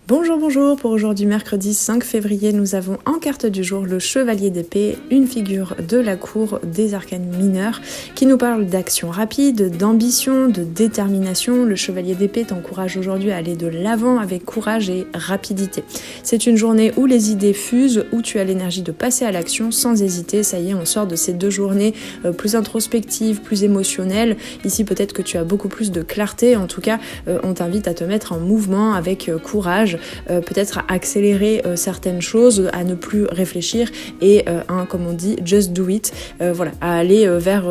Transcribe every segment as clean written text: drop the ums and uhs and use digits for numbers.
Bonjour, bonjour, pour aujourd'hui mercredi 5 février, nous avons en carte du jour le chevalier d'épée, une figure de la cour des arcanes mineurs qui nous parle d'action rapide, d'ambition, de détermination. Le chevalier d'épée t'encourage aujourd'hui à aller de l'avant avec courage et rapidité. C'est une journée où les idées fusent, où tu as l'énergie de passer à l'action sans hésiter. Ça y est, on sort de ces deux journées plus introspectives, plus émotionnelles. Ici, peut-être que tu as beaucoup plus de clarté. En tout cas, on t'invite à te mettre en mouvement avec courage. Peut-être à accélérer certaines choses, à ne plus réfléchir et comme on dit, just do it, à aller vers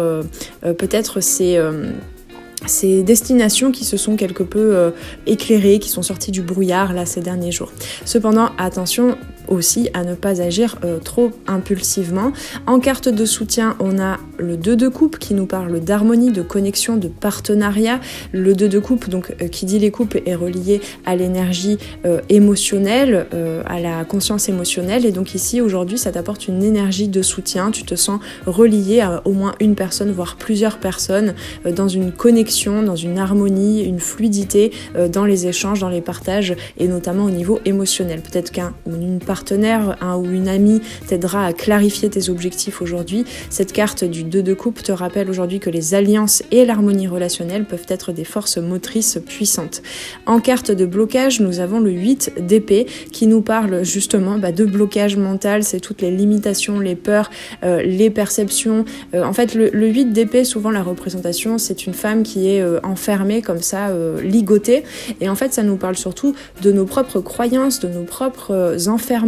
peut-être ces destinations qui se sont quelque peu éclairées, qui sont sorties du brouillard là ces derniers jours. Cependant, attention aussi à ne pas agir trop impulsivement. En carte de soutien, on a le 2 de coupe qui nous parle d'harmonie, de connexion, de partenariat. Le 2 de coupe, donc qui dit les coupes, est relié à l'énergie émotionnelle, à la conscience émotionnelle. Et donc ici, aujourd'hui, ça t'apporte une énergie de soutien. Tu te sens relié à au moins une personne, voire plusieurs personnes, dans une connexion, dans une harmonie, une fluidité dans les échanges, dans les partages, et notamment au niveau émotionnel. Peut-être qu'une partenaire, un ou une amie t'aidera à clarifier tes objectifs aujourd'hui. Cette carte du 2 de coupe te rappelle aujourd'hui que les alliances et l'harmonie relationnelle peuvent être des forces motrices puissantes. En carte de blocage, nous avons le 8 d'épée qui nous parle justement de blocage mental. C'est toutes les limitations, les peurs, les perceptions. En fait, le 8 d'épée, souvent la représentation, c'est une femme qui est enfermée comme ça, ligotée. Et en fait, ça nous parle surtout de nos propres croyances, de nos propres enfermements,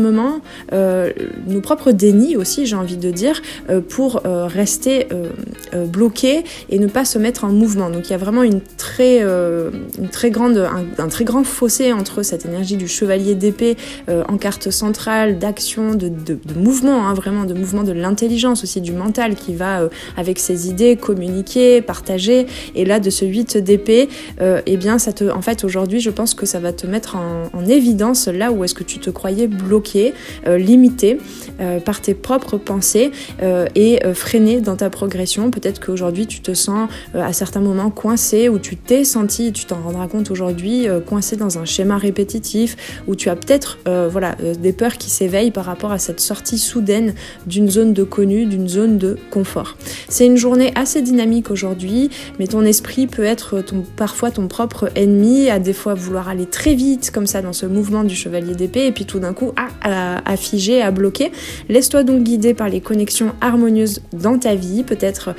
nos propres dénis aussi, j'ai envie de dire, pour rester bloqué et ne pas se mettre en mouvement. Donc il y a vraiment un très grand fossé entre cette énergie du chevalier d'épée en carte centrale, d'action, de mouvement, vraiment de mouvement de l'intelligence aussi, du mental qui va avec ses idées, communiquer, partager. Et là, de ce 8 d'épée, en fait, aujourd'hui, je pense que ça va te mettre en évidence là où est-ce que tu te croyais bloqué, limité par tes propres pensées et freiné dans ta progression. Peut-être qu'aujourd'hui, tu te sens à certains moments coincé, ou tu t'es senti, tu t'en rendras compte aujourd'hui, coincé dans un schéma répétitif, où tu as peut-être des peurs qui s'éveillent par rapport à cette sortie soudaine d'une zone de connu, d'une zone de confort. C'est une journée assez dynamique aujourd'hui, mais ton esprit peut être parfois ton propre ennemi, à des fois vouloir aller très vite comme ça dans ce mouvement du chevalier d'épée, et puis tout d'un coup à figer, à bloquer. Laisse-toi donc guider par les connexions harmonieuses dans ta vie, peut-être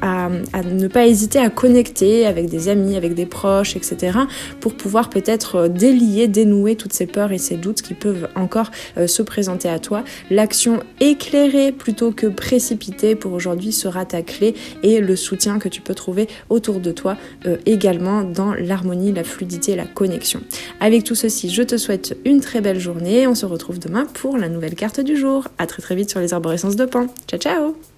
à ne pas hésiter à connecter avec des amis, avec des proches, etc. pour pouvoir peut-être dénouer toutes ces peurs et ces doutes qui peuvent encore se présenter à toi. L'action éclairée plutôt que précipitée pour aujourd'hui sera ta clé, et le soutien que tu peux trouver autour de toi également dans l'harmonie, la fluidité et la connexion. Avec tout ceci, je te souhaite une très belle journée. On se retrouve demain pour la nouvelle carte du jour. À très très vite sur les arborescences de Pan. Ciao ciao!